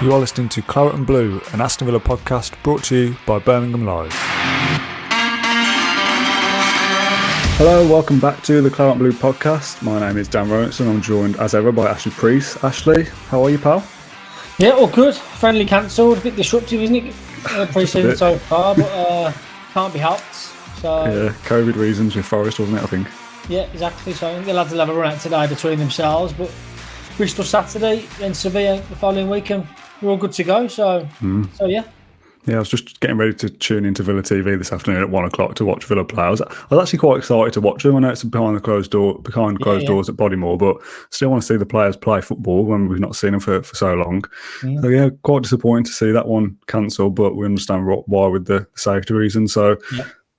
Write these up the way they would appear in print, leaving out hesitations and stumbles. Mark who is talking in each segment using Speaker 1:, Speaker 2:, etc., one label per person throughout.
Speaker 1: You are listening to Claret and Blue, an Aston Villa podcast brought to you by Birmingham Live. Hello, welcome back to the Claret and Blue podcast. My name is Dan Rolinson. I'm joined as ever by Ashley Priest. Ashley, how are you, pal?
Speaker 2: Yeah, all good. Friendly cancelled. A bit disruptive, isn't it? Pre-season so far, but can't be helped. So
Speaker 1: yeah, COVID reasons with Forest, wasn't it, I think?
Speaker 2: Yeah, exactly. So I think the lads will have a run out today between themselves, but Bristol Saturday, then Sevilla the following week, and we're all good to go. So yeah.
Speaker 1: Yeah, I was just getting ready to tune into Villa TV this afternoon at 1 o'clock to watch Villa play. I was actually quite excited to watch them. I know it's behind closed doors at Bodymore, but still want to see the players play football when we've not seen them for so long. So yeah, quite disappointing to see that one cancelled, but we understand why with the safety reasons. So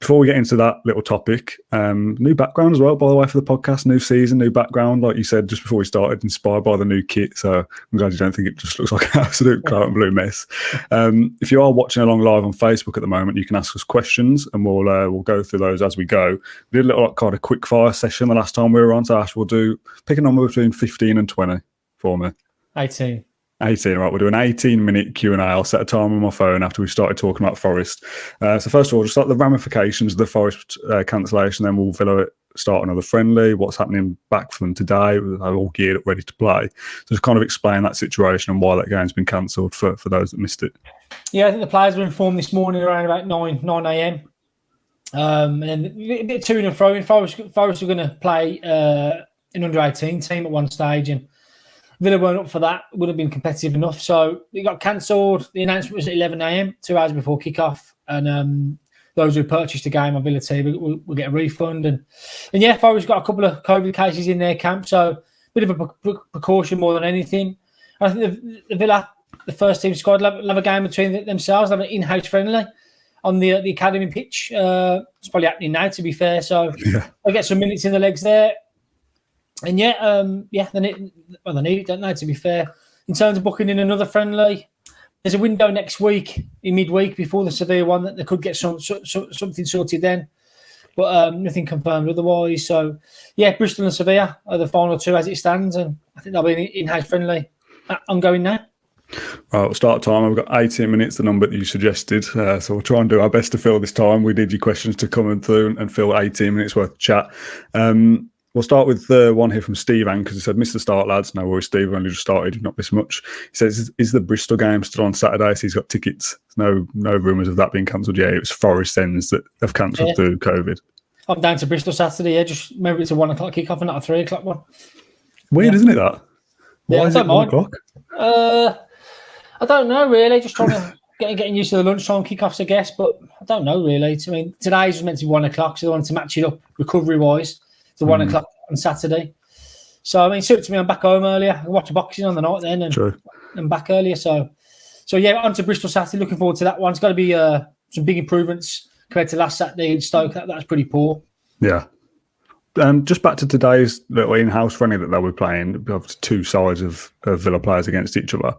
Speaker 1: before we get into that little topic, new background as well, by the way, for the podcast, new season, new background, like you said just before we started, inspired by the new kit. So I'm glad you don't think it just looks like an absolute Claret and Blue mess. If you are watching along live on Facebook at the moment, you can ask us questions and we'll go through those as we go. We did a little kind of quick fire session the last time we were on, so Ash, pick a number between 15 and 20 for me.
Speaker 2: 18.
Speaker 1: 18, right. We'll do an 18-minute Q&A. I'll set a time on my phone after we started talking about Forest. So first of all, just like the ramifications of the Forest cancellation, then we'll start another friendly, what's happening back for them today, they're all geared up, ready to play. So just kind of explain that situation and why that game's been cancelled for those that missed it.
Speaker 2: Yeah, I think the players were informed this morning around about 9 a.m. And a bit of to and fro. Forest were going to play an under-18 team at one stage, and Villa weren't up for that, wouldn't have been competitive enough. So it got cancelled. The announcement was at 11 a.m, 2 hours before kickoff. And those who purchased the game on Villa TV will get a refund. And yeah, Forest got a couple of COVID cases in their camp. So a bit of a precaution more than anything. I think the Villa, the first team squad, will have a game between themselves, have an in-house friendly on the academy pitch. It's probably happening now, to be fair. So they get some minutes in the legs there. And they need it, don't they, to be fair. In terms of booking in another friendly, there's a window next week, in midweek, before the Sevilla one, that they could get something sorted then. But nothing confirmed otherwise. So, yeah, Bristol and Sevilla are the final two as it stands. And I think they'll be an in-house friendly ongoing now.
Speaker 1: Right, we'll start time. We've got 18 minutes, the number that you suggested. So we'll try and do our best to fill this time. We did your questions to come through and fill 18 minutes worth of chat. We'll start with one here from Steve Ann, because he said, missed the start, lads. No worries, Steve, only just started, not this much. He says, is the Bristol game still on Saturday? So he's got tickets. No rumours of that being cancelled yet. It was Forest ends that have cancelled through COVID.
Speaker 2: I'm down to Bristol Saturday, yeah. Just remember it's a 1 o'clock kickoff and not a 3 o'clock one.
Speaker 1: Weird, isn't it, that? Why is it 1 o'clock?
Speaker 2: I don't know, really. Just trying to getting used to the lunchtime kickoffs, I guess. But I don't know, really. I mean, today's was meant to be 1 o'clock, so they wanted to match it up recovery-wise. The 1 o'clock on Saturday. So, I mean, suits me. I'm back home earlier. I watch boxing on the night then and back earlier. So yeah, on to Bristol Saturday. Looking forward to that one. It's got to be some big improvements compared to last Saturday in Stoke. That's pretty poor. Yeah.
Speaker 1: Just back to today's little in-house friendly that they were playing, two sides of Villa players against each other.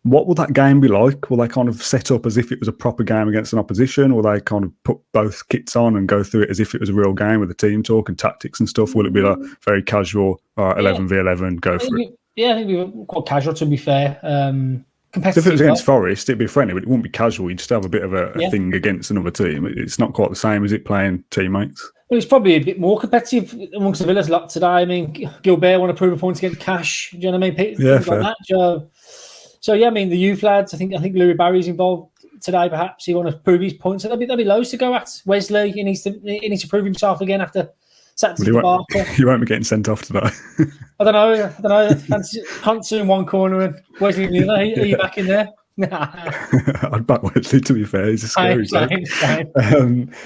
Speaker 1: What will that game be like? Will they kind of set up as if it was a proper game against an opposition? Will they kind of put both kits on and go through it as if it was a real game with the team talk and tactics and stuff? Will it be like very casual, 11v11, go for it?
Speaker 2: Yeah, I think it'd be quite casual, to be fair.
Speaker 1: If it was against Forest, it'd be friendly, but it wouldn't be casual. You'd just have a bit of a thing against another team. It's not quite the same as it playing teammates.
Speaker 2: Well, it's probably a bit more competitive amongst the Villa's lot today. I mean, Gilbert want to prove a point against Cash. Do you know what I mean? Things like that. So yeah, I mean, the youth lads, I think Louis Barry's involved today, perhaps. He want to prove his points. So there'll be loads to go at. Wesley, he needs to prove himself again after Saturday's debacle.
Speaker 1: You won't be getting sent off today.
Speaker 2: I don't know. Can't see in one corner and Wesley in the other. Are you back in there?
Speaker 1: I'd back Wesley, to be fair. He's a scary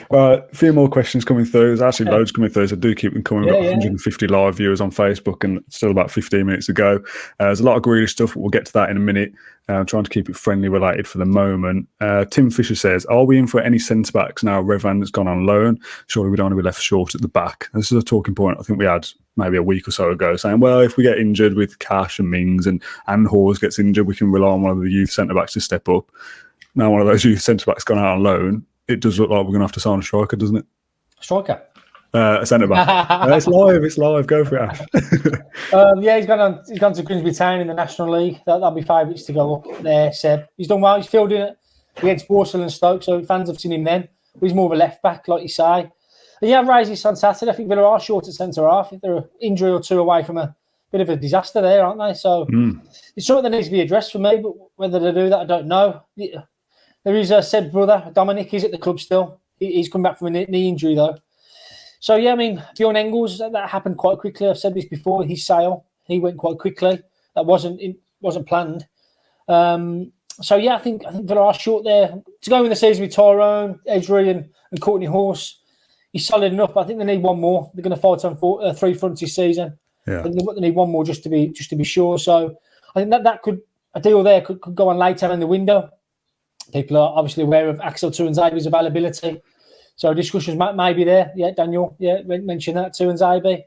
Speaker 1: Well, a few more questions coming through. There's actually loads coming through, so do keep them coming. We've got 150 live viewers on Facebook and still about 15 minutes to go. There's a lot of Grealish stuff. We'll get to that in a minute. I'm trying to keep it friendly related for the moment. Tim Fisher says, are we in for any centre-backs now Revan has gone on loan? Surely we don't want to be left short at the back. This is a talking point I think we had maybe a week or so ago, saying, well, if we get injured with Cash and Mings and Hughes gets injured, we can rely on one of the youth centre-backs to step up. Now one of those youth centre-backs gone out on loan, it does look like we're going to have to sign a striker, doesn't it?
Speaker 2: Striker?
Speaker 1: A centre back. It's live. It's live. Go for it, Ash.
Speaker 2: Yeah, he's gone to Grimsby Town in the National League. That'll be favourites to go up there. Seb, he's done well. He's filled in it against Bristol and Stoke, so fans have seen him then. He's more of a left back, like you say. But yeah, Raises on Saturday. I think Villa are short at centre half. If they're an injury or two away from a bit of a disaster there, aren't they? So it's something that needs to be addressed for me. But whether they do that, I don't know. There is a Seb's brother, Dominic. He's at the club still. He's come back from a knee injury though. So yeah, I mean, Bjorn Engels, that happened quite quickly. I've said this before. His sale, he went quite quickly. That wasn't planned. So yeah, I think Villa are short there to go in the season with Tyrone, Edgery, and Courtney Horse. He's solid enough, but I think they need one more. They're going to fight on 3 fronts this season.
Speaker 1: Yeah,
Speaker 2: they need one more just to be sure. So I think that could a deal there could go on later in the window. People are obviously aware of Axel Tuanzebe's availability, so discussions may be there. Yeah, Daniel, yeah, mentioned that Tuanzebe.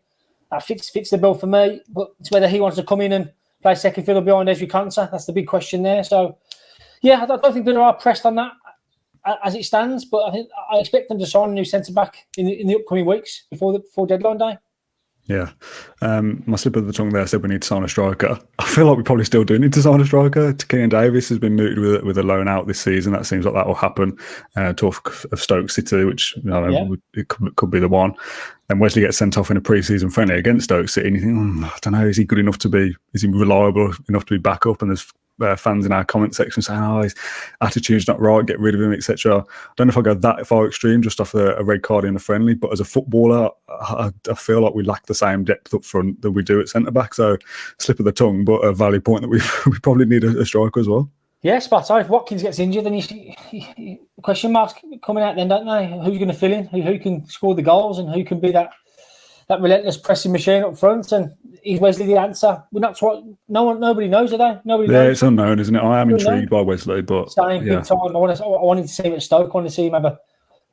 Speaker 2: That fits the bill for me, but it's whether he wants to come in and play second fiddle behind Ezri Konsa. That's the big question there. So yeah, I don't think they are pressed on that as it stands, but I expect them to sign a new centre back in the upcoming weeks before deadline day.
Speaker 1: Yeah. My slip of the tongue there said we need to sign a striker. I feel like we probably still do need to sign a striker. Keane Davis has been mooted with a loan out this season. That seems like that will happen. Talk of Stoke City, which it could be the one. And Wesley gets sent off in a pre-season friendly against Stoke City, and you think, I don't know, is he good enough to be? Is he reliable enough to be back up? And there's fans in our comment section saying, his attitude's not right, get rid of him, etc. I don't know if I go that far extreme just off a red card in a friendly, but as a footballer, I feel like we lack the same depth up front that we do at centre back. So slip of the tongue, but a valid point that we probably need a striker as well.
Speaker 2: Yeah, spot on. If Watkins gets injured, then you see question marks coming out then, don't they? Who's going to fill in? Who can score the goals and who can be that relentless pressing machine up front? And is Wesley the answer? We're not. Nobody knows, are they? Nobody knows.
Speaker 1: It's unknown, isn't it? I am intrigued by Wesley, but
Speaker 2: big time. I wanted to see him at Stoke. I wanted to see him have a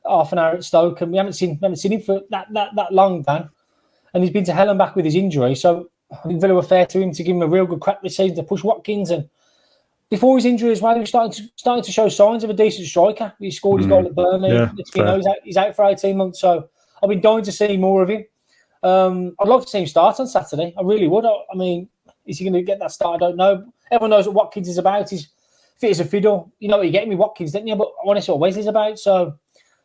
Speaker 2: half an hour at Stoke, and we haven't seen him for that long, Dan. And he's been to hell and back with his injury. So I think Villa were fair to him to give him a real good crack this season to push Watkins. And before his injury as well, he was starting to show signs of a decent striker. He scored his goal at Burnley. Yeah, he's out for 18 months. So I've been dying to see more of him. I'd love to see him start on Saturday. I really would. I mean, is he going to get that start? I don't know. Everyone knows what Watkins is about. He's fit as a fiddle. You know what you're getting with Watkins, didn't you? But I want to see what Wesley's about. So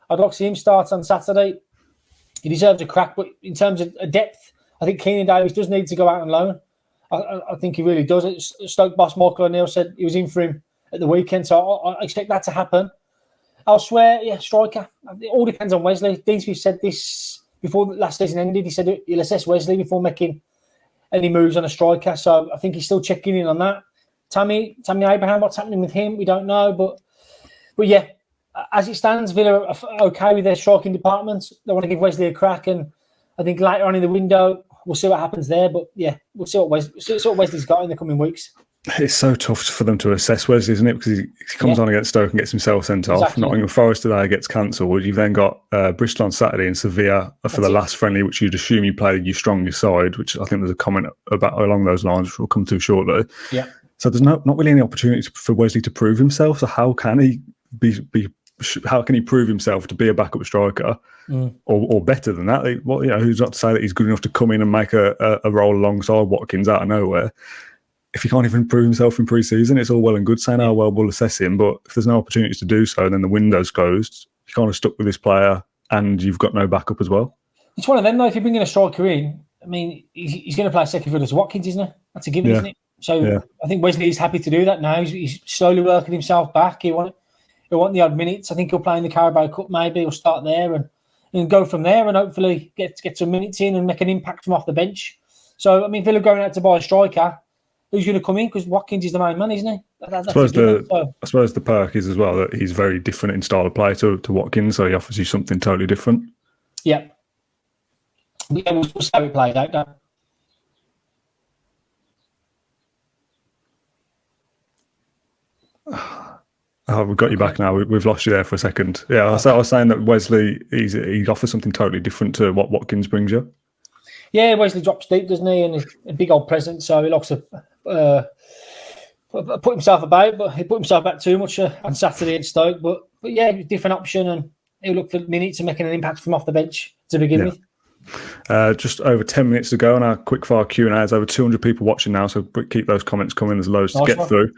Speaker 2: I'd like to see him start on Saturday. He deserves a crack. But in terms of depth, I think Keane Davis does need to go out on loan. I think he really does. Stoke boss Michael O'Neill said he was in for him at the weekend. So I expect that to happen. Elsewhere, yeah, striker. It all depends on Wesley. Dean Smith said this before the last season ended. He said he'll assess Wesley before making any moves on a striker. So I think he's still checking in on that. Tammy Abraham, what's happening with him? We don't know. But yeah, as it stands, Villa are okay with their striking departments. They want to give Wesley a crack. And I think later on in the window, we'll see what happens there. But yeah, we'll see what Wesley's got in the coming weeks.
Speaker 1: It's so tough for them to assess Wesley, isn't it? Because he comes on against Stoke and gets himself sent off. Nottingham Forest today gets cancelled. You've then got Bristol on Saturday and Sevilla for the last friendly, which you'd assume you play your strongest side, which I think there's a comment about along those lines, which we'll come to shortly.
Speaker 2: Yeah.
Speaker 1: So there's not really any opportunity for Wesley to prove himself. So how can he how can he prove himself to be a backup striker or better than that? Who's not to say that he's good enough to come in and make a role alongside Watkins out of nowhere? If he can't even prove himself in pre-season, it's all well and good saying, we'll assess him. But if there's no opportunities to do so, then the window's closed. You're kind of stuck with this player and you've got no backup as well.
Speaker 2: It's one of them, though. If you're bringing a striker in, I mean, he's going to play second field as Watkins, isn't he? That's a given, isn't it? So I think Wesley is happy to do that now. He's slowly working himself back. He'll want the odd minutes. I think he'll play in the Carabao Cup maybe. He'll start there and go from there and hopefully get some minutes in and make an impact from off the bench. So, I mean, Villa going out to buy a striker, who's going to come in? Because Watkins is the main man, isn't he? I suppose
Speaker 1: the perk is as well that he's very different in style of play to Watkins, so he offers you something totally different.
Speaker 2: Yeah. We'll see how it plays out, Dan.
Speaker 1: We've got you back now. We've lost you there for a second. Yeah, I was saying that Wesley, he offers something totally different to what Watkins brings you.
Speaker 2: Yeah, Wesley drops deep, doesn't he? And a big old presence, so he likes to put himself about, but he put himself back too much on Saturday at Stoke. But yeah, different option, and he'll look for minutes and making an impact from off the bench to begin with.
Speaker 1: Just over 10 minutes to go on our quickfire Q&A. There's over 200 people watching now, so keep those comments coming. There's loads to get through.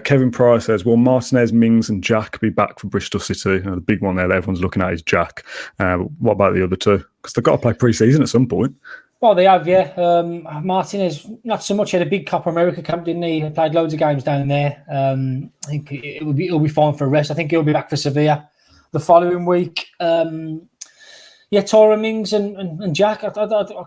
Speaker 1: Kevin Pryor says, will Martinez, Mings and Jack be back for Bristol City? The big one there that everyone's looking at is Jack. What about the other two? Because they've got to play pre-season at some point.
Speaker 2: Well, they have, yeah. Martinez, not so much. He had a big Copa America camp, didn't he? He played loads of games down there. I think he'll be fine for a rest. I think he'll be back for Sevilla the following week. Tora, Mings and Jack, I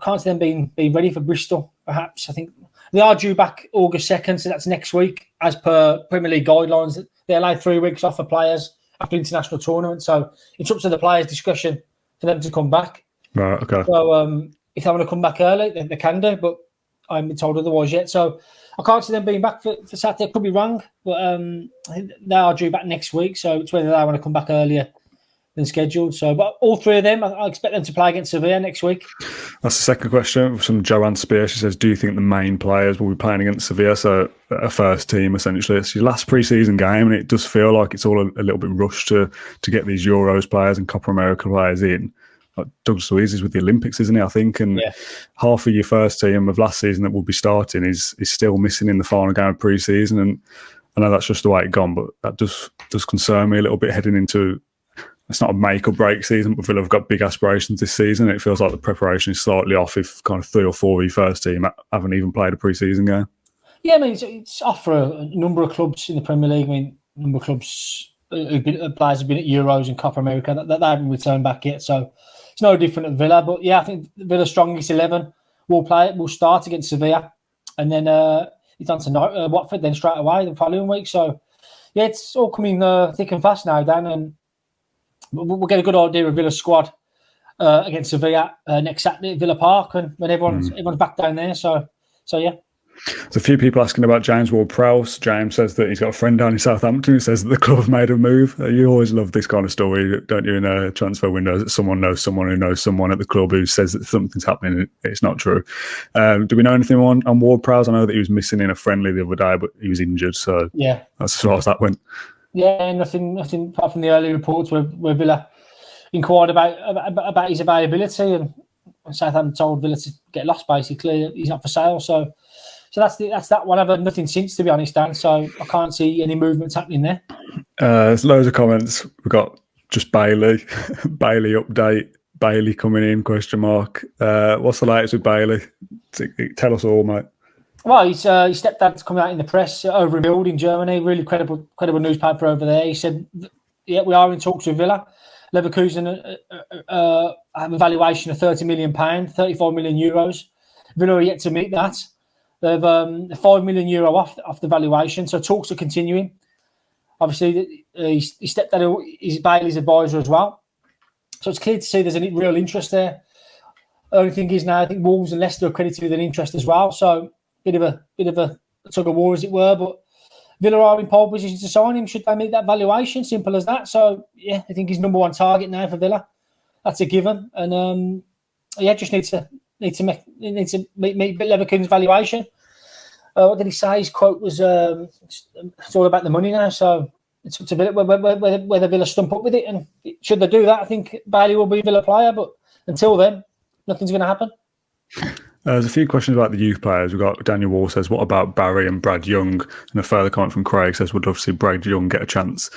Speaker 2: can't see them being ready for Bristol, perhaps. I think they are due back August 2nd, so that's next week. As per Premier League guidelines, they allow 3 weeks off for players after international tournament. So it's up to the players' discussion for them to come back.
Speaker 1: Right, okay.
Speaker 2: So if they want to come back early, they can do, but I haven't been told otherwise yet. So I can't see them being back for Saturday. I could be wrong, but I think they are due back next week. So it's whether they want to come back earlier than scheduled. So, but all three of them, I expect them to play against Sevilla next week.
Speaker 1: That's the second question from Joanne Spear. She says, do you think the main players will be playing against Sevilla? So a first team, essentially. It's your last pre-season game, and it does feel like it's all a little bit rushed to get these Euros players and Copa America players in. Like Douglas Luiz is with the Olympics, isn't he? I think, and half of your first team of last season that will be starting is still missing in the final game of pre-season, and I know that's just the way it's gone, but that does concern me a little bit heading into. It's not a make or break season, but Villa have got big aspirations this season. It feels like the preparation is slightly off if kind of 3 or 4 of your first team haven't even played a pre-season game. Yeah,
Speaker 2: I mean, it's off for a number of clubs in the Premier League. I mean, a number of clubs, players have been at Euros and Copa America that they haven't returned back yet. So it's no different at Villa. But yeah, I think Villa's strongest 11 will start against Sevilla. And then it's on to Watford then straight away the following week. So yeah, it's all coming thick and fast now, Dan. And we'll get a good idea of Villa's squad against Sevilla next Saturday at Villa Park, and when everyone's back down there. So yeah.
Speaker 1: There's a few people asking about James Ward-Prowse. James says that he's got a friend down in Southampton who says that the club have made a move. You always love this kind of story, don't you, in a transfer window, that someone knows someone who knows someone at the club who says that something's happening. It's not true. Do we know anything on Ward-Prowse? I know that he was missing in a friendly the other day, but he was injured, so
Speaker 2: yeah,
Speaker 1: that's as far as that went.
Speaker 2: Yeah, nothing apart from the early reports where Villa inquired about his availability, and Southampton told Villa to get lost. Basically, he's not for sale. So that's that one. I've had nothing since, to be honest, Dan. So I can't see any movements happening there.
Speaker 1: There's loads of comments. We've got just Bailey update. Bailey coming in ? What's the latest with Bailey? Tell us all, mate.
Speaker 2: Well, his stepdad's coming out in the press over in Bild in Germany. Really credible newspaper over there. He said, "Yeah, we are in talks with Villa. Leverkusen have a valuation of £30 million, 35 million euros. Villa are yet to meet that. They've €5 million off the valuation. So talks are continuing. Obviously, his stepdad is Bailey's advisor as well. So it's clear to see there's a real interest there. Only thing is now, I think Wolves and Leicester are credited with an interest as well. So bit of a tug of war, as it were, but Villa are in pole position to sign him should they meet that valuation. Simple as that. So yeah, I think he's number one target now for Villa. That's a given, and just need to meet Leverkusen's valuation. What did he say? His quote was, "It's all about the money now." So it's up to Villa whether Villa stump up with it, and should they do that, I think Bailey will be a Villa player. But until then, nothing's going to happen.
Speaker 1: There's a few questions about the youth players. We've got Daniel Wall says, what about Barry and Brad Young? And a further comment from Craig says, would love to see Brad Young get a chance.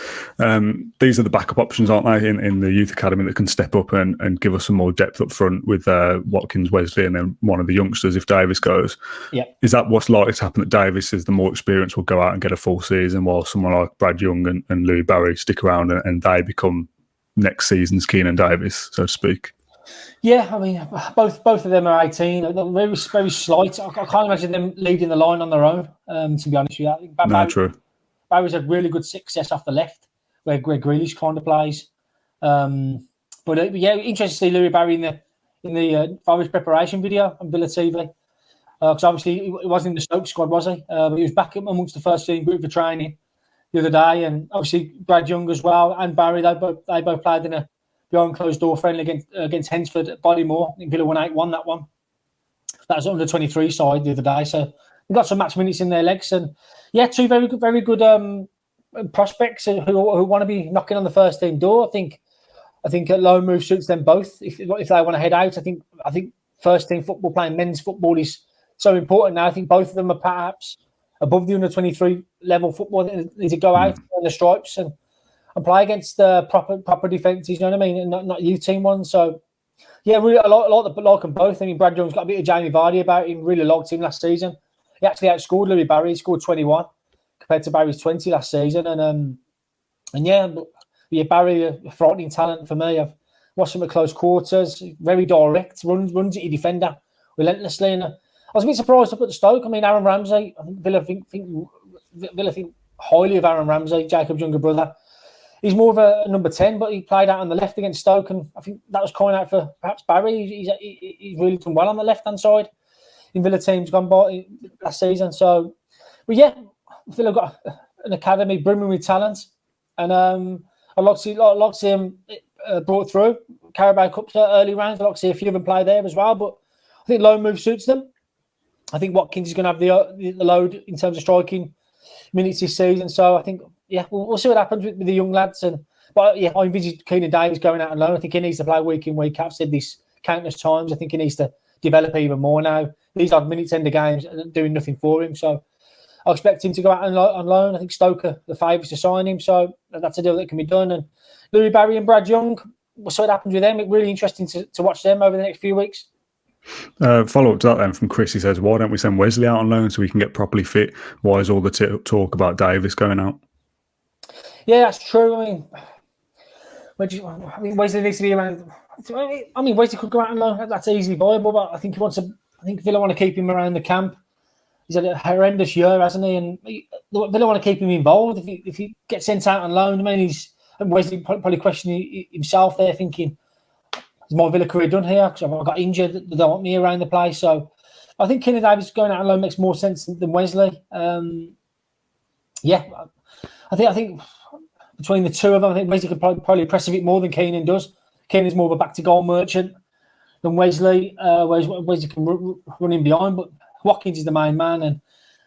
Speaker 1: These are the backup options, aren't they, in the youth academy that can step up and give us some more depth up front with Watkins, Wesley, and then one of the youngsters if Davis goes.
Speaker 2: Yeah.
Speaker 1: Is that what's likely to happen, that Davis is the more experienced will go out and get a full season, while someone like Brad Young and Louis Barry stick around and they become next season's Keenan Davis, so to speak?
Speaker 2: Yeah, I mean, both of them are 18. They're very, very slight. I can't imagine them leading the line on their own, to be honest with you. I think
Speaker 1: true.
Speaker 2: Barry's had really good success off the left, where Grealish kind of plays. But yeah, interesting to see Louis Barry in the Forest preparation video on Villa TV. Because obviously he wasn't in the Stoke squad, was he? But he was back amongst the first team group for training the other day. And obviously Brad Young as well and Barry, they both played in a behind closed door friendly against Hensford at Bodymore. I think Villa won 8-1 that one. That was under 23 side the other day. So they've got some match minutes in their legs. And yeah, two very good prospects who want to be knocking on the first team door. I think I think a loan move suits them both. If they want to head out, I think first team football, playing men's football, is so important now. I think both of them are perhaps above the under 23 level football. They need to go out on the stripes and play against the proper defences. You know what I mean? And not youth team ones. So yeah, really a lot like them both. I mean, Brad Young's got a bit of Jamie Vardy about him. Really liked him last season. He actually outscored Louis Barry. He scored 21 compared to Barry's 20 last season. And yeah, Barry, a frightening talent for me. I've watched him at close quarters. Very direct. Runs at your defender relentlessly. And I was a bit surprised up at the Stoke. I mean, Aaron Ramsey. I think Villa think highly of Aaron Ramsey, Jacob's younger brother. He's more of a number 10, but he played out on the left against Stoke, and I think that was calling out for perhaps Barry. He's really done well on the left-hand side in Villa teams gone by last season. So, but yeah, Villa got an academy brimming with talent, and I'd like to see him brought through Carabao Cup early rounds. I'd like to see a few of them play there as well, but I think loan move suits them. I think Watkins is going to have the load in terms of striking minutes this season. So I think, yeah, we'll see what happens with the young lads. But yeah, I envisage Keenan Davis going out on loan. I think he needs to play week in, week out. I've said this countless times. I think he needs to develop even more now. These are minutes end of games doing nothing for him. So I expect him to go out on loan. I think Stoke are the favourites to sign him. So that's a deal that can be done. And Louis Barry and Brad Young, we'll see what happens with them. It's really interesting to watch them over the next few weeks.
Speaker 1: Follow up to that then from Chris. He says, why don't we send Wesley out on loan so we can get properly fit? Why is all the talk about Davis going out?
Speaker 2: Yeah, that's true. I mean, Wesley needs to be around. I mean, Wesley could go out on loan. That's easily viable, but I think Villa want to keep him around the camp. He's had a horrendous year, hasn't he? And Villa want to keep him involved. If he gets sent out on loan, I mean, Wesley probably questioning himself there, thinking, is my Villa career done here? Because I got injured. They don't want me around the place. So I think Keenan Davis going out on loan makes more sense than Wesley. Yeah, I think between the two of them, I think Wesley could probably press a bit more than Keenan does. Keenan's more of a back-to-goal merchant than Wesley. Wesley can run in behind, but Watkins is the main man. And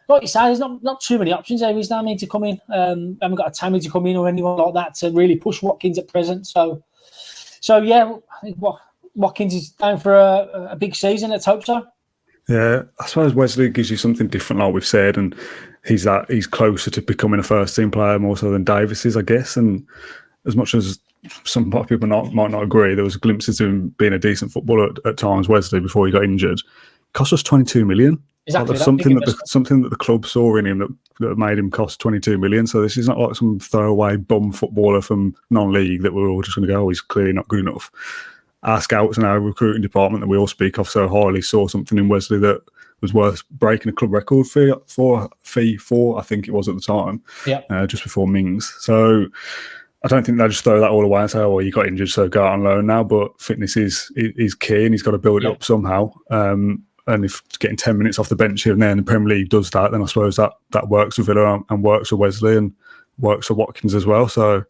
Speaker 2: like you say, there's not too many options there, is there? I mean, to come in. Haven't got a Tammy to come in or anyone like that to really push Watkins at present. So yeah, I think Watkins is down for a big season. Let's hope so.
Speaker 1: Yeah, I suppose Wesley gives you something different, like we've said, and he's closer to becoming a first-team player more so than Davis is, I guess. And as much as some people might not agree, there was glimpses of him being a decent footballer at times, Wesley, before he got injured. Cost us 22 million.
Speaker 2: Exactly.
Speaker 1: Like something that the club saw in him that made him cost 22 million. So this is not like some throwaway bum footballer from non-league that we're all just going to go, oh, he's clearly not good enough. Our scouts and our recruiting department that we all speak of so highly saw something in Wesley that was worth breaking a club record fee for, I think it was at the time, just before Mings. So I don't think they just throw that all away and say, oh, well, you got injured, so go out on loan now. But fitness is key and he's got to build it up somehow. And if getting 10 minutes off the bench here and there in the Premier League does that, then I suppose that works for Villa and works for Wesley and works for Watkins as well. So,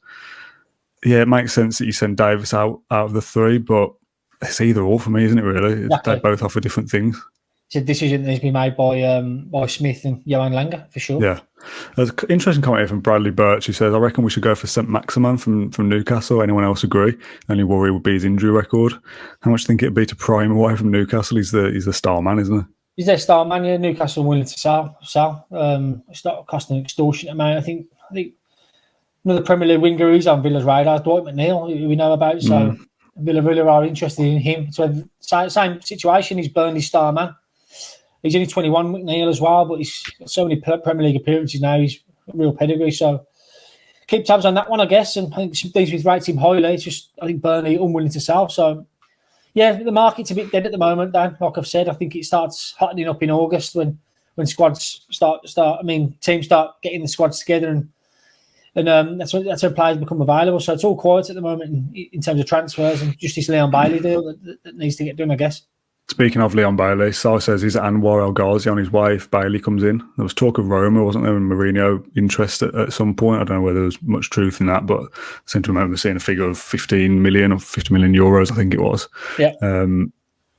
Speaker 1: yeah, it makes sense that you send Davis out of the three, but it's either or for me, isn't it, really? Exactly. They both offer different things.
Speaker 2: It's a decision that needs to be made by Smith and Johan Langer, for sure.
Speaker 1: Yeah. There's an interesting comment here from Bradley Birch, who says, I reckon we should go for St. Maximin from Newcastle. Anyone else agree? Only worry would be his injury record. How much do you think it'd be to pry him away from Newcastle? He's the star man, isn't he?
Speaker 2: He's their star man, yeah. Newcastle willing to sell. It's not costing an extortionate amount. I think another Premier League winger who's on Villa's radar, Dwight McNeil, who we know about. So Villa are interested in him. So same situation. He's Burnley's star man. He's only 21, McNeil as well, but he's got so many Premier League appearances now. He's a real pedigree. So keep tabs on that one, I guess. And I think these with rates him highly. It's just, I think Burnley unwilling to sell. So, yeah, the market's a bit dead at the moment, Dan. Like I've said, I think it starts hottening up in August when squads start. I mean, teams start getting the squads together and that's when players become available. So it's all quiet at the moment in terms of transfers and just this Leon Bailey deal that needs to get done, I guess.
Speaker 1: Speaking of Leon Bailey, Sal says he's at Anwar El Ghazi on his way if Bailey comes in. There was talk of Roma, wasn't there, and Mourinho interest at some point. I don't know whether there's much truth in that, but I seem to remember seeing a figure of 15 million or 50 million euros, I think it was.
Speaker 2: Yeah.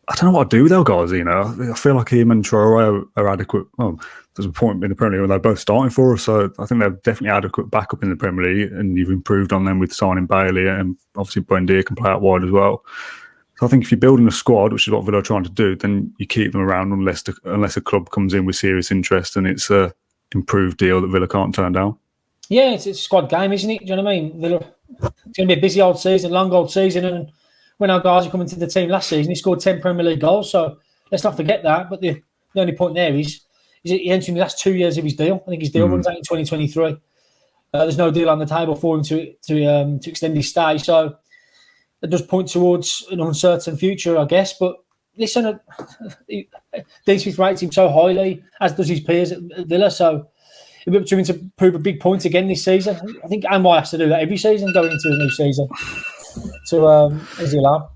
Speaker 1: I don't know what to do with El Ghazi, I feel like him and Traore are adequate. Well, there's a point in the Premier League where they're both starting for us, so I think they're definitely adequate backup in the Premier League, and you've improved on them with signing Bailey, and obviously Buendia can play out wide as well. So I think if you're building a squad, which is what Villa are trying to do, then you keep them around unless a club comes in with serious interest and it's a improved deal that Villa can't turn down.
Speaker 2: Yeah, it's a squad game, isn't it? Do you know what I mean? Villa, it's going to be a busy old season, long old season, and when our guys are coming to the team last season, he scored 10 Premier League goals, so let's not forget that. But the only point there is he entered in the last 2 years of his deal. I think his deal runs out in 2023. There's no deal on the table for him to extend his stay, so it does point towards an uncertain future, I guess. But listen, Dean Smith rates him so highly, as does his peers at Villa, so it'll be up to him to prove a big point again this season. I think Amway has to do that every season going into a new season. So, is he allowed?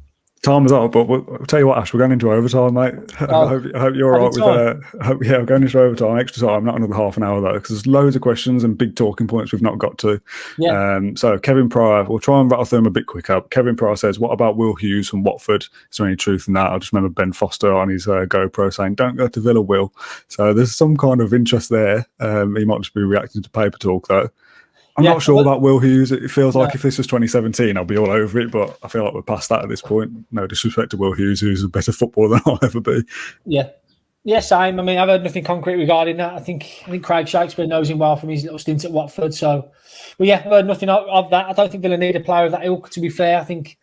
Speaker 1: Time is up, but I'll tell you what, Ash, we're going into overtime, mate. I hope you're all right with we're going into overtime, extra time, not another half an hour though, because there's loads of questions and big talking points we've not got to.
Speaker 2: Yeah.
Speaker 1: So Kevin Pryor, we'll try and rattle through them a bit quicker. Kevin Pryor says, what about Will Hughes from Watford? Is there any truth in that? I just remember Ben Foster on his GoPro saying, don't go to Villa, Will. So there's some kind of interest there. He might just be reacting to paper talk though. I'm not sure about Will Hughes. It feels like if this was 2017, I'll be all over it, but I feel like we're past that at this point. No disrespect to Will Hughes, who's a better footballer than I'll ever be.
Speaker 2: Yeah, same. I mean, I've heard nothing concrete regarding that. I think Craig Shakespeare knows him well from his little stint at Watford. So, but yeah, I've heard nothing of that. I don't think they'll need a player of that ilk, to be fair. I think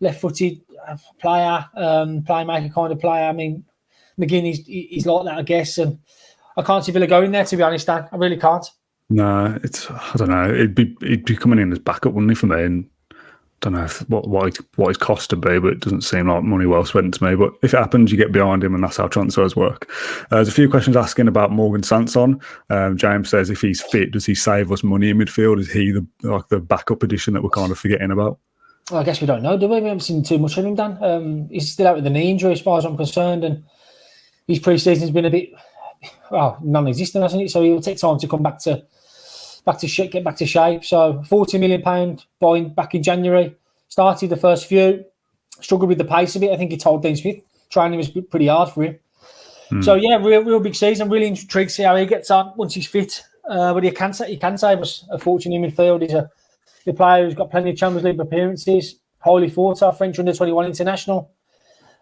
Speaker 2: left-footed player, playmaker kind of player. I mean, McGinn, he's like that, I guess. And I can't see Villa going there, to be honest, Dan. I really can't.
Speaker 1: No, I don't know. He'd be coming in as backup, wouldn't he, for me? And I don't know what his cost would be, but it doesn't seem like money well spent to me. But if it happens, you get behind him, and that's how transfers work. There's a few questions asking about Morgan Sanson. James says, if he's fit, does he save us money in midfield? Is he the backup addition that we're kind of forgetting about?
Speaker 2: Well, I guess we don't know, do we? We haven't seen too much of him, Dan. He's still out with a knee injury, as far as I'm concerned, and his pre-season's been a bit non-existent, hasn't it? So he'll take time to come get back to shape. So £40 million buying back in January. Started the first few, struggled with the pace of it. I think he told Dean Smith training was pretty hard for him. So yeah, real big season. Really intrigued to see how he gets on once he's fit. But he can save us a fortune in midfield. He's a player who's got plenty of Champions League appearances. Highly thought of, French under-21 international.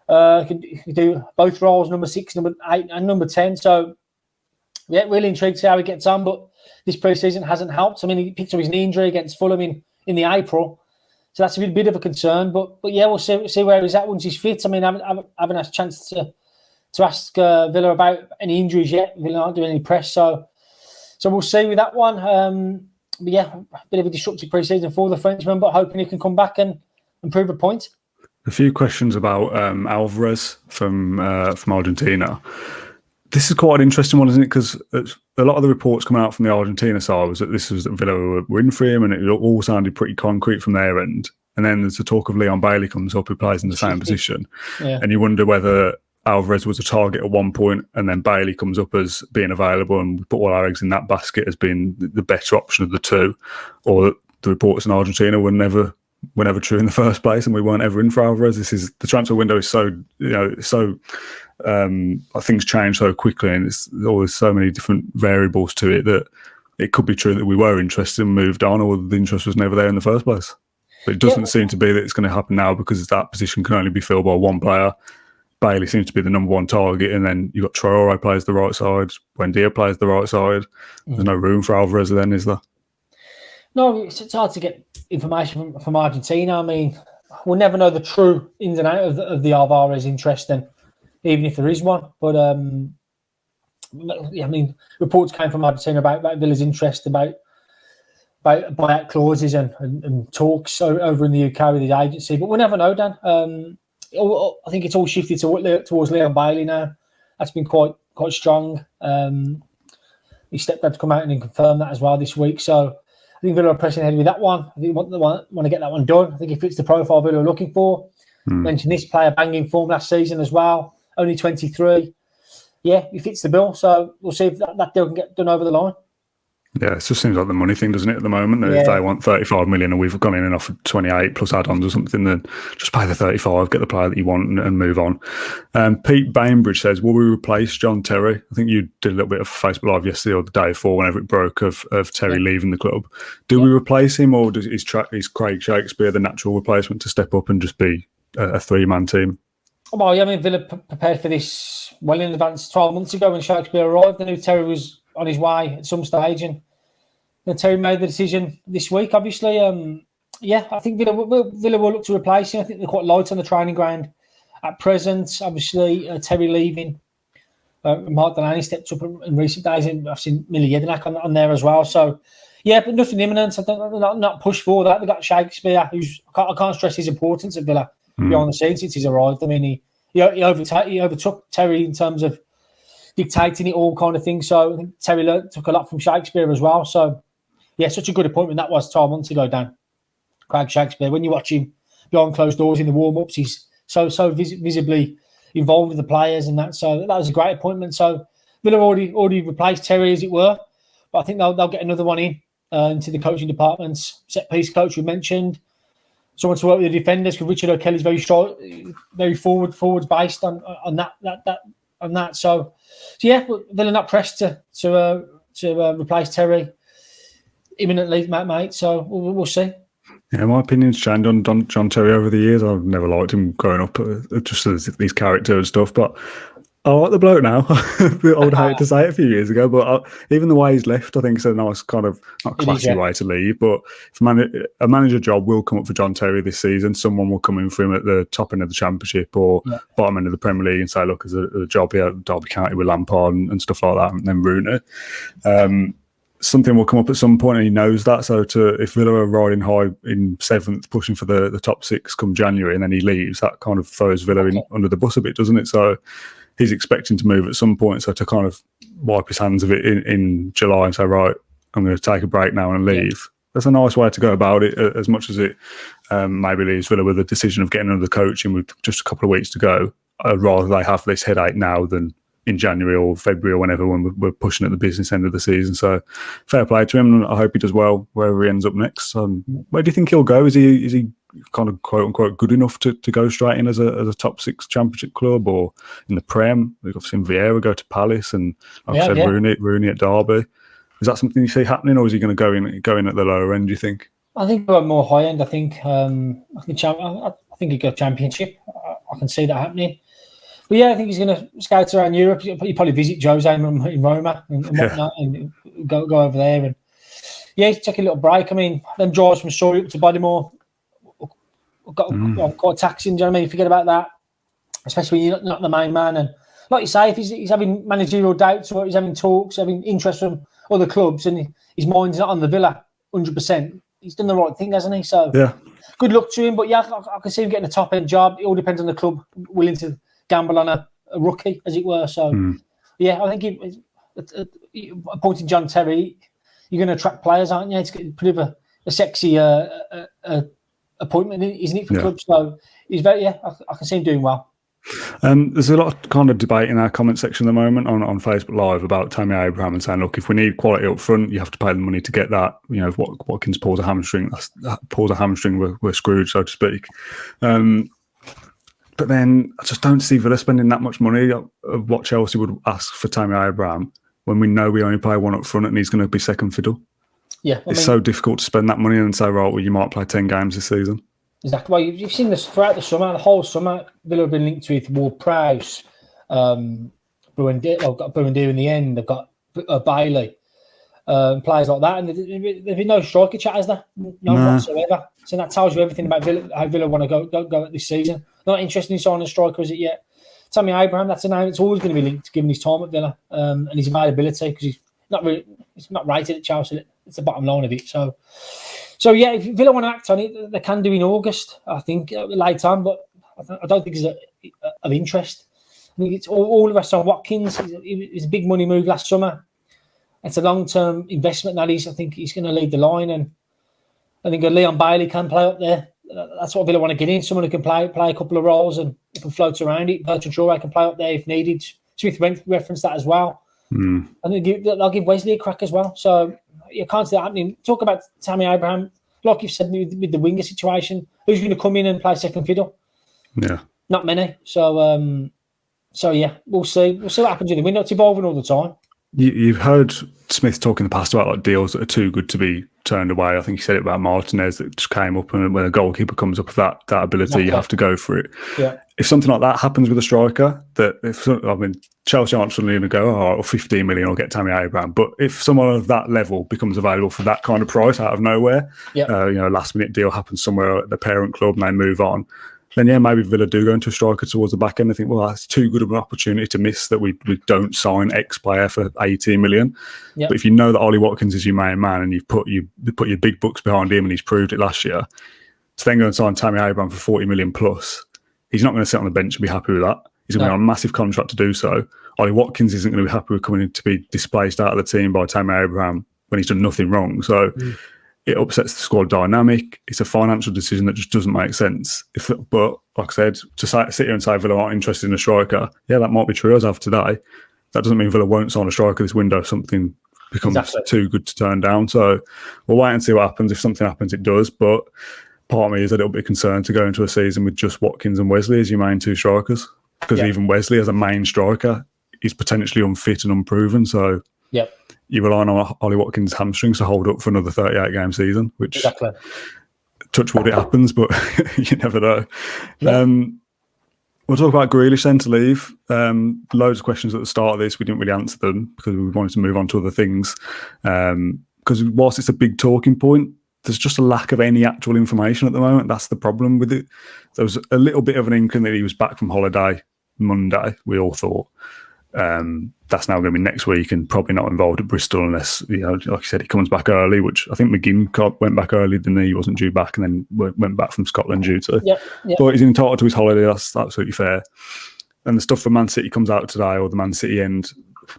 Speaker 2: Can do both roles, number 6, number 8, and number 10. So yeah, really intrigued to see how he gets on. But this pre-season hasn't helped. I mean, he picked up his knee injury against Fulham in the April, so that's a bit of a concern. But yeah, we'll see where he's at once he's fit. I mean, I haven't had a chance to ask Villa about any injuries yet. Villa aren't doing any press, so we'll see with that one. But yeah, a bit of a disruptive pre-season for the Frenchman, but hoping he can come back and prove a point.
Speaker 1: A few questions about Alvarez from Argentina. This is quite an interesting one, isn't it? Because a lot of the reports coming out from the Argentina side was that Villa were in for him, and it all sounded pretty concrete from their end. And then there's the talk of Leon Bailey comes up, who plays in the same position. Yeah. And you wonder whether Alvarez was a target at one point, and then Bailey comes up as being available, and we put all our eggs in that basket as being the better option of the two, or that the reports in Argentina were never true in the first place, and we weren't ever in for Alvarez. The transfer window is so things change so quickly, and there's always so many different variables to it that it could be true that we were interested and moved on, or the interest was never there in the first place. But it doesn't seem to be that it's going to happen now, because that position can only be filled by one player. Bailey seems to be the number one target, and then you've got Traore plays the right side, Buendia plays the right side. There's no room for Alvarez then, is there?
Speaker 2: No, it's hard to get information from Argentina. I mean, we'll never know the true ins and outs of the Alvarez interest, and even if there is one. But I mean, reports came from Argentina about Villa's interest, about buyout clauses and talks over in the UK with his agency. But we'll never know, Dan. I think it's all shifted towards Leon Bailey now. That's been quite strong. His stepdad's come out and confirmed that as well this week. So I think Villa are pressing ahead with that one. I think want to get that one done. I think it fits the profile Villa are looking for. Mentioned this player banging form last season as well. Only 23. Yeah, he fits the bill. So we'll see if that deal can get done over the line.
Speaker 1: Yeah, it just seems like the money thing, doesn't it, at the moment? That
Speaker 2: Yeah.
Speaker 1: if they want 35 million and we've gone in and offered 28 plus add-ons or something, then just pay the 35, get the player that you want and move on. Pete Bainbridge says, will we replace John Terry? I think you did a little bit of Facebook Live yesterday or the day before, whenever it broke, of Terry leaving the club. Do we replace him, or is Craig Shakespeare the natural replacement to step up and just be a three-man team?
Speaker 2: Well, yeah, I mean, Villa prepared for this well in advance 12 months ago when Shakespeare arrived. They knew Terry was on his way at some stage, and Terry made the decision this week, obviously. I think Villa will look to replace him. I think they're quite light on the training ground at present. Obviously, Terry leaving. Mark Delaney stepped up in recent days, and I've seen Millie Yedinak on there as well. So, yeah, but nothing imminent. I don't not push for that. They've got Shakespeare, who's I can't stress his importance at Villa behind the scenes since he's arrived. I mean, he overtook Terry in terms of dictating it all kind of thing. So I think Terry took a lot from Shakespeare as well. So, yeah, such a good appointment that was 12 months ago, Dan. Craig Shakespeare. When you watch him behind closed doors in the warm-ups, he's so visibly involved with the players and that. So that was a great appointment. So Villa already replaced Terry, as it were. But I think they'll get another one into the coaching departments. Set-piece coach we mentioned. Someone to work with the defenders, because Richard O'Kelly's very short, very forwards based on that. So yeah, Villa not pressed to replace Terry imminently, mate. So we'll see.
Speaker 1: Yeah, my opinion's changed on John Terry over the years. I've never liked him growing up, just as these character and stuff. But I like the bloke now. I would hate to say it a few years ago, but even the way he's left, I think it's a nice kind of not classy way to leave. But if a manager job will come up for John Terry this season, someone will come in for him at the top end of the Championship or bottom end of the Premier League and say, look, there's a job here at Derby County with Lampard and stuff like that, and then ruin it. Something will come up at some point, and he knows that. So if Villa are riding high in 7th, pushing for the top 6 come January, and then he leaves, that kind of throws Villa under the bus a bit, doesn't it? So he's expecting to move at some point. So to kind of wipe his hands of it in July and say, right, I'm going to take a break now and leave. That's a nice way to go about it, as much as it maybe leaves Villa with the decision of getting another coach in with just a couple of weeks to go. I'd rather they have this headache now than in January or February or whenever, when we're pushing at the business end of the season. So fair play to him, and I hope he does well wherever he ends up next. Where do you think he'll go? Is he kind of quote unquote good enough to go straight in as a top 6 Championship club, or in the Prem? We've seen Vieira go to Palace, and like I said, Rooney at Derby. Is that something you see happening, or is he going to go in at the lower end, do you think?
Speaker 2: I think more high end. I think he'd go Championship. I can see that happening. But yeah, I think he's going to scout around Europe. He'll probably visit Jose in Roma and whatnot, and go over there. And yeah, take a little break. I mean, them drives from Surrey up to Bodymore got quite taxing. Do you know what I mean? Forget about that, especially when you're not the main man. And like you say, if he's having managerial doubts, or he's having talks, having interest from other clubs, and his mind's not on the Villa 100%, he's done the right thing, hasn't he? So
Speaker 1: yeah, good
Speaker 2: luck to him. But yeah, I can see him getting a top end job. It all depends on the club willing to gamble on a rookie, as it were. So, yeah, I think appointing John Terry, you're going to attract players, aren't you? It's pretty of a sexy appointment, isn't it, for clubs? So, he's I can see him doing well.
Speaker 1: There's a lot of kind of debate in our comment section at the moment on Facebook Live about Tammy Abraham and saying, look, if we need quality up front, you have to pay the money to get that. You know, if Watkins pulls a hamstring, we're screwed, so to speak. But then I just don't see Villa spending that much money of what Chelsea would ask for Tammy Abraham when we know we only play one up front and he's going to be second fiddle. Yeah, it's so difficult to spend that money and say, right, well, you might play 10 games this season.
Speaker 2: Exactly. Well, you've seen this throughout the summer, the whole summer. Villa have been linked with WardProwse, Buendia in the end. They've got Bailey, players like that, and there's been no striker chat, has there? No whatsoever. So that tells you everything about Villa, how Villa want to go at this season. Not interested in signing a striker, is it yet? Tammy Abraham, that's a name that's always going to be linked, given his time at Villa and his availability, because he's not rated at Chelsea. It's the bottom line of it. So yeah, if Villa want to act on it, they can do in August, I think, late on, but I don't think it's of interest. I think it's all the rest on Watkins. It's a big money move last summer. It's a long-term investment, that is. I think he's going to lead the line, and I think Leon Bailey can play up there. That's what Villa want to get in. Someone who can play a couple of roles and can float around it. Bertrand Traoré can play up there if needed. Smith referenced that as well. I think they'll give Wesley a crack as well. So You can't see that happening. Talk about Tammy Abraham, like you've said with the winger situation. Who's going to come in and play second fiddle?
Speaker 1: Yeah,
Speaker 2: not many. So yeah, we'll see. We'll see what happens with the window. It's evolving all the time.
Speaker 1: You've heard Smith talk in the past about like deals that are too good to be turned away. I think he said it about Martinez that just came up, and when a goalkeeper comes up with that ability, you have to go for it.
Speaker 2: Yeah.
Speaker 1: If something like that happens with a striker, Chelsea aren't suddenly going to go, 15 million, I'll get Tammy Abraham. But if someone of that level becomes available for that kind of price out of nowhere, a last minute deal happens somewhere at the parent club and they move on, then maybe Villa do go into a striker towards the back end. I think, well, that's too good of an opportunity to miss that we don't sign X player for 18 million. Yep. But if you know that Ollie Watkins is your main man and you've put your big bucks behind him and he's proved it last year, to then go and sign Tammy Abraham for 40 million plus, he's not going to sit on the bench and be happy with that. He's going to be on a massive contract to do so. Ollie Watkins isn't going to be happy with coming in to be displaced out of the team by Tammy Abraham when he's done nothing wrong. So it upsets the squad dynamic. It's a financial decision that just doesn't make sense. But like I said, to sit here and say Villa aren't interested in a striker, yeah, that might be true as of today. That doesn't mean Villa won't sign a striker this window if something becomes too good to turn down. So we'll wait and see what happens. If something happens, it does. But part of me is a little bit concerned to go into a season with just Watkins and Wesley as your main two strikers, because even Wesley as a main striker is potentially unfit and unproven. So you're relying on Ollie Watkins' hamstrings to hold up for another 38-game season, which touch wood it happens, but you never know. We'll talk about Grealish then to leave. Loads of questions at the start of this. We didn't really answer them because we wanted to move on to other things. Because whilst it's a big talking point, there's just a lack of any actual information at the moment. That's the problem with it. There was a little bit of an inkling that he was back from holiday Monday, we all thought. That's now going to be next week and probably not involved at Bristol unless, like you said, he comes back early, which I think McGinn went back early, didn't he? He wasn't due back and then went back from Scotland due to. But he's entitled to his holiday. That's absolutely fair. And the stuff from Man City comes out today, or the Man City end.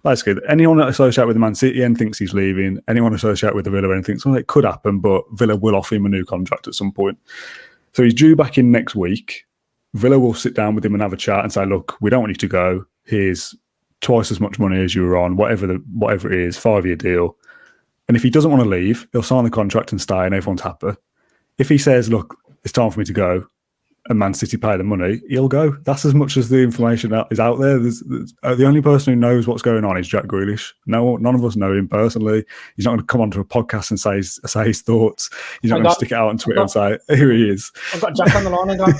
Speaker 1: Basically, anyone associated with the Man City end thinks he's leaving. Anyone associated with the Villa end thinks, well, it could happen, but Villa will offer him a new contract at some point. So he's due back in next week. Villa will sit down with him and have a chat and say, look, we don't want you to go. Here's twice as much money as you were on, whatever it is, 5-year deal. And if he doesn't want to leave, he'll sign the contract and stay and everyone's happy. If he says, look, it's time for me to go, and Man City pay the money, he'll go. That's as much as the information that is out there. The only person who knows what's going on is Jack Grealish. None of us know him personally. He's not going to come onto a podcast and say his thoughts. He's not going to stick it out on Twitter and say, here he is.
Speaker 2: I've got Jack on the line again.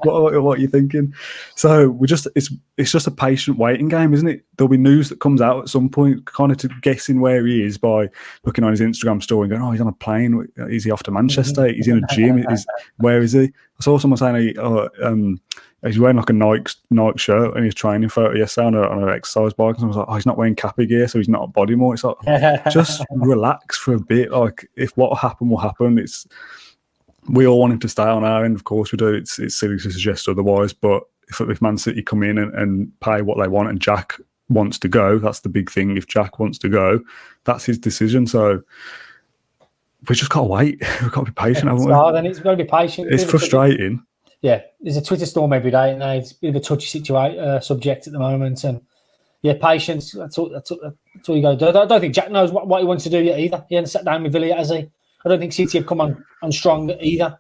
Speaker 1: what are you thinking? So it's just a patient waiting game, isn't it? There'll be news that comes out at some point, kind of to guessing where he is by looking on his Instagram story and going, he's on a plane. Is he off to Manchester? He's in a gym. Where is he? I saw someone saying he's wearing like a Nike shirt and he's training photo yesterday on an exercise bike. And I was like, he's not wearing Cappy gear, so he's not at Bodymore. It's like, just relax for a bit. Like, if what will happen, will happen. We all want him to stay on our end, of course we do. It's silly to suggest otherwise. But if Man City come in and pay what they want and Jack wants to go, that's the big thing. If Jack wants to go, that's his decision. So we just got to wait. We've got to be patient, haven't we?
Speaker 2: Then it's got to be patient.
Speaker 1: It's frustrating.
Speaker 2: There's a Twitter storm every day, and it's a bit of a touchy subject at the moment. And patience. That's all you got to do. I don't think Jack knows what he wants to do yet either. He hasn't sat down with Villa yet, has he? I don't think City have come on strong either.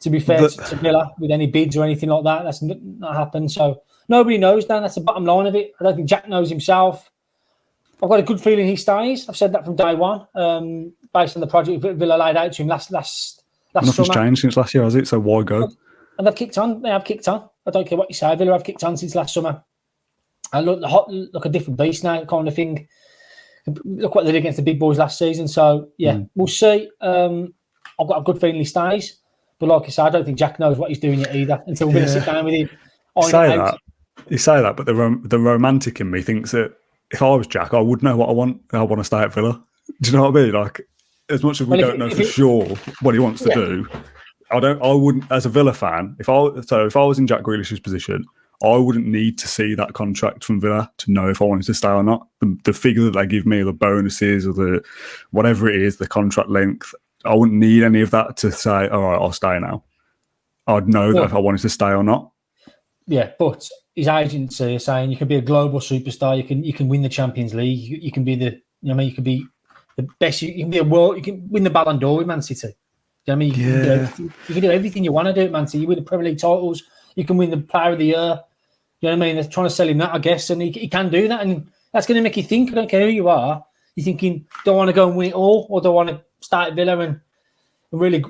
Speaker 2: To be fair to Villa, with any bids or anything like that, that's not happened. So nobody knows, Dan. That's the bottom line of it. I don't think Jack knows himself. I've got a good feeling he stays. I've said that from day one, based on the project Villa laid out to him last
Speaker 1: Nothing's changed since last year, has it? So why go?
Speaker 2: And they've kicked on. They have kicked on. I don't care what you say. Villa have kicked on since last summer. And look a different beast now, kind of thing. Look what they did against the big boys last season. So, we'll see. I've got a good feeling he stays. But like I said, I don't think Jack knows what he's doing yet either until we're going to sit down with him.
Speaker 1: You say that, but the romantic in me thinks that if I was Jack, I would know what I want. I want to stay at Villa. Do you know what I mean? Like, as much as we don't know for sure what he wants to do, I wouldn't, as a Villa fan, if I was in Jack Grealish's position, I wouldn't need to see that contract from Villa to know if I wanted to stay or not. The figure that they give me, the bonuses or the whatever it is, the contract length, I wouldn't need any of that to say, all right, I'll stay now. I'd know that if I wanted to stay or not.
Speaker 2: Yeah, but his agency is saying you can be a global superstar, you can win the Champions League, you can be you could be the best. You can be a world. You can win the Ballon d'Or with Man City. You know what I mean? You can do everything you want to do at Man City. You win the Premier League titles. You can win the Player of the Year. You know what I mean? They're trying to sell him that, I guess, and he can do that, and that's going to make you think. I don't care who you are. You're thinking, do I want to go and win it all, or do I want to start at Villa and really,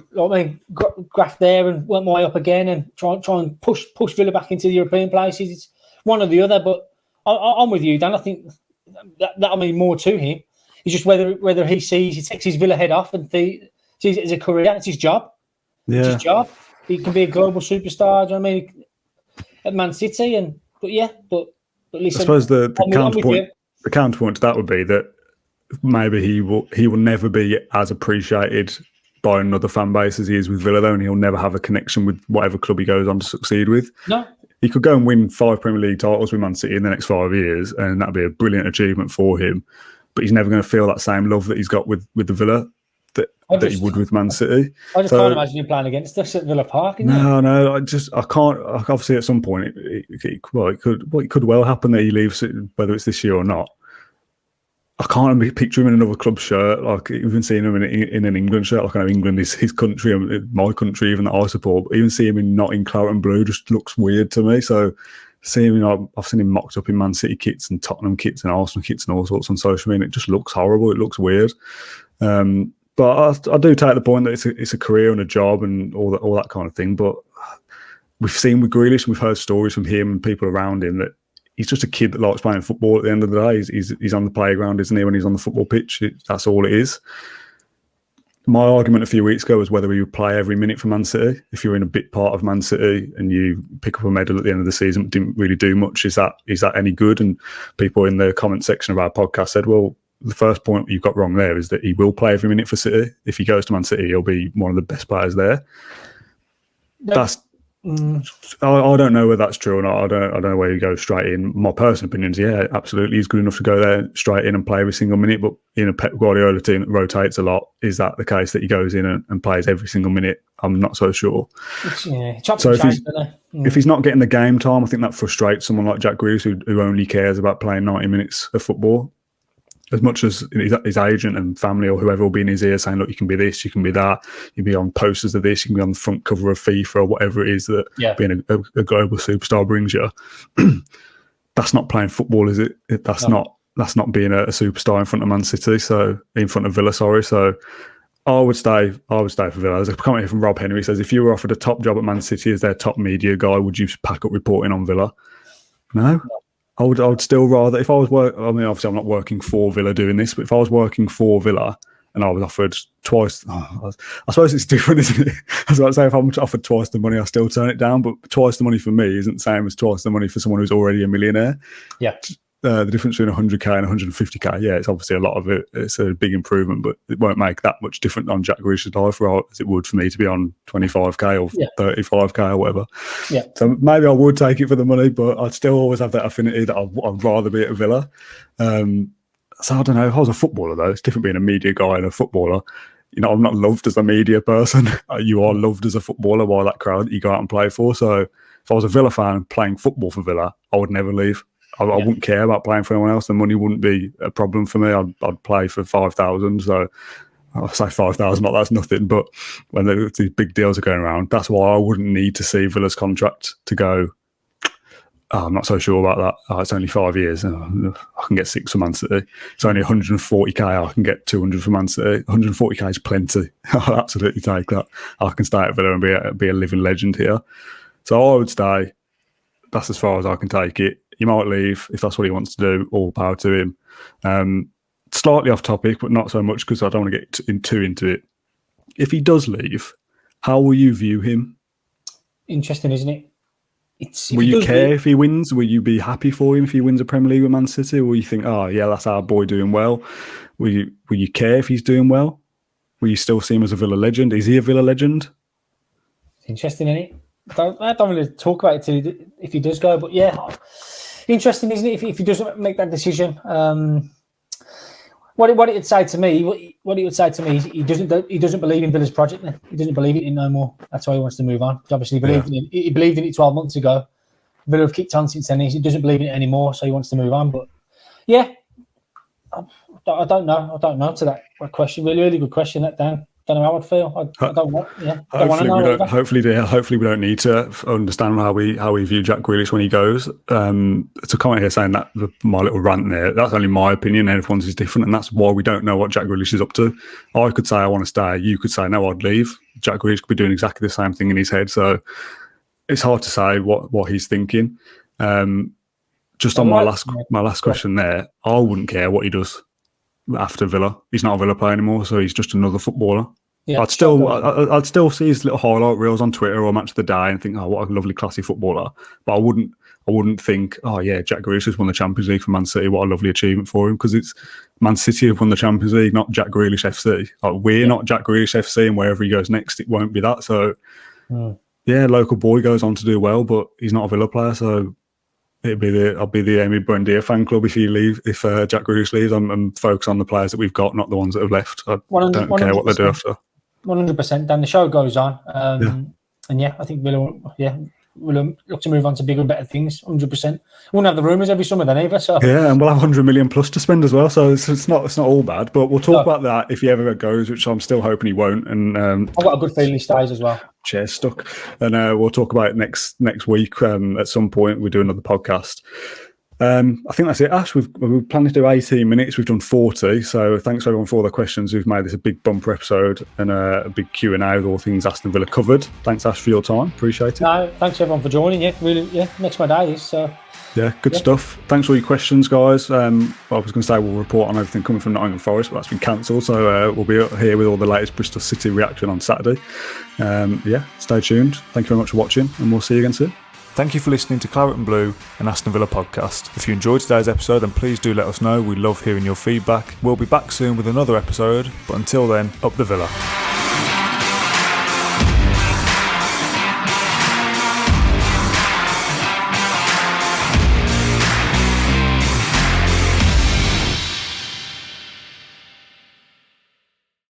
Speaker 2: graft there and work my way up again and try and push Villa back into the European places? It's one or the other, but I'm with you, Dan. I think that'll mean more to him. It's just whether he takes his Villa head off and sees it as a career. It's his job. Yeah. It's his job. He can be a global superstar. Do you know what I mean? At Man City, but listen,
Speaker 1: I suppose the counterpoint to that would be that maybe he will never be as appreciated by another fan base as he is with Villa, though, and he'll never have a connection with whatever club he goes on to succeed with.
Speaker 2: No.
Speaker 1: He could go and win 5 Premier League titles with Man City in the next 5 years, and that'd be a brilliant achievement for him. But he's never going to feel that same love that he's got with the Villa that he would with Man City.
Speaker 2: I just can't imagine him playing against us at Villa Park.
Speaker 1: No, I can't. Obviously, at some point, it could well happen that he leaves, whether it's this year or not. I can't picture him in another club shirt, like even seeing him in an England shirt. Like I know England is his country, my country, even that I support. But even seeing him not in Claret and blue just looks weird to me. So seeing him, I've seen him mocked up in Man City kits and Tottenham kits and Arsenal kits and all sorts on social media. It just looks horrible. It looks weird. But I do take the point that it's a career and a job and all that kind of thing. But we've seen with Grealish, and we've heard stories from him and people around him that he's just a kid that likes playing football at the end of the day. He's on the playground, isn't he, when he's on the football pitch? That's all it is. My argument a few weeks ago was whether he would play every minute for Man City. If you're in a bit part of Man City and you pick up a medal at the end of the season but didn't really do much, is that any good? And people in the comment section of our podcast said, well, the first point you got wrong there is that he will play every minute for City. If he goes to Man City, he'll be one of the best players there. I don't know whether that's true or not. I don't know where he goes straight in. My personal opinion is, yeah, absolutely, he's good enough to go there straight in and play every single minute. But in a Pep Guardiola team that rotates a lot, is that the case that he goes in and plays every single minute? I'm not so sure. So if he's not getting the game time, I think that frustrates someone like Jack Grealish, who only cares about playing 90 minutes of football. As much as his agent and family or whoever will be in his ear saying, look, you can be this, you can be that, you can be on posters of this, you can be on the front cover of FIFA or whatever it is that being a global superstar brings you. That's not playing football, is it? That's not being a superstar in front of Man City, so in front of Villa, sorry. So I would stay for Villa. There's a comment here from Rob Henry, says, if you were offered a top job at Man City as their top media guy, would you pack up reporting on Villa? No. I would still rather, if I was obviously I'm not working for Villa doing this, but if I was working for Villa and I was offered twice, I suppose it's different, isn't it? I was about to say, if I'm offered twice the money, I still turn it down, but twice the money for me isn't the same as twice the money for someone who's already a millionaire.
Speaker 2: Yeah.
Speaker 1: The difference between 100k and 150k, yeah, it's obviously a lot of it. It's a big improvement, but it won't make that much different on Jack Grealish's life as it would for me to be on 25k or 35k or whatever.
Speaker 2: Yeah.
Speaker 1: So maybe I would take it for the money, but I'd still always have that affinity that I'd rather be at Villa. So I don't know. If I was a footballer, though, it's different being a media guy and a footballer. You know, I'm not loved as a media person. You are loved as a footballer by that crowd that you go out and play for. So if I was a Villa fan playing football for Villa, I would never leave. I wouldn't care about playing for anyone else. The money wouldn't be a problem for me. I'd play for 5,000. So I say 5,000, not that's nothing. But when these big deals are going around, that's why I wouldn't need to see Villa's contract to go, I'm not so sure about that. It's only 5 years. I can get 6 for Man City. It's only 140k. I can get 200 for Man City. 140k is plenty. I'll absolutely take that. I can stay at Villa and be a living legend here. So I would stay. That's as far as I can take it. He might leave if that's what he wants to do. All power to him. Slightly off topic, but not so much because I don't want to get too into it. If he does leave, how will you view him?
Speaker 2: Interesting, isn't it?
Speaker 1: Will you care if he wins? Will you be happy for him if he wins a Premier League with Man City? Or will you think, oh, yeah, that's our boy doing well? Will you care if he's doing well? Will you still see him as a Villa legend? Is he a Villa legend?
Speaker 2: Interesting, isn't it? I don't really talk about it if he does go, but yeah, interesting, isn't it? If he doesn't make that decision, what it would say to me, is he doesn't believe in Villa's project. Then he doesn't believe in it no more. That's why he wants to move on. Obviously, he believed in it 12 months ago. Villa have kicked on since then. He doesn't believe in it anymore, so he wants to move on. But yeah, I don't know to that question. Really good question. That Dan. Don't know how I'd feel. I don't want. Yeah.
Speaker 1: Hopefully we don't need to understand how we view Jack Grealish when he goes. To comment here saying that my little rant there, that's only my opinion. Everyone's is different, and that's why we don't know what Jack Grealish is up to. I could say I want to stay. You could say no, I'd leave. Jack Grealish could be doing exactly the same thing in his head. So it's hard to say what he's thinking. Just on my last question there, I wouldn't care what he does after Villa. He's not a Villa player anymore, so he's just another footballer. Yeah, I'd still see his little highlight reels on Twitter or Match of the Day and think, oh, what a lovely, classy footballer. But I wouldn't think, oh yeah, Jack Grealish has won the Champions League for Man City. What a lovely achievement for him, because it's Man City have won the Champions League, not Jack Grealish FC. Like, we're not Jack Grealish FC, and wherever he goes next, it won't be that. So yeah, local boy goes on to do well, but he's not a Villa player, so. I'll be the Amy Buendia fan club if Jack Grealish leaves. I'm focused on the players that we've got, not the ones that have left. I don't care what they do after.
Speaker 2: 100%. Then the show goes on, and I think we'll look to move on to bigger and better things. 100%. We won't have the rumours every summer then either. So
Speaker 1: yeah, and we'll have 100 million plus to spend as well. So it's not all bad. But we'll talk about that if he ever goes, which I'm still hoping he won't. And
Speaker 2: I've got a good feeling he stays as well.
Speaker 1: Chair's stuck, and we'll talk about it next week. At some point, we'll do another podcast. I think that's it, Ash. We're planning to do 18 minutes. We've done 40. So thanks everyone for all the questions. We've made this a big bumper episode and a big Q&A with all things Aston Villa covered. Thanks, Ash, for your time. Appreciate it.
Speaker 2: No, thanks everyone for joining. Makes my day. So
Speaker 1: yeah, good stuff. Thanks for all your questions, guys. I was going to say we'll report on everything coming from Nottingham Forest, but that's been cancelled. So we'll be here with all the latest Bristol City reaction on Saturday. Stay tuned. Thank you very much for watching, and we'll see you again soon. Thank you for listening to Claret and Blue, an Aston Villa podcast. If you enjoyed today's episode, then please do let us know. We love hearing your feedback. We'll be back soon with another episode, but until then, up the Villa.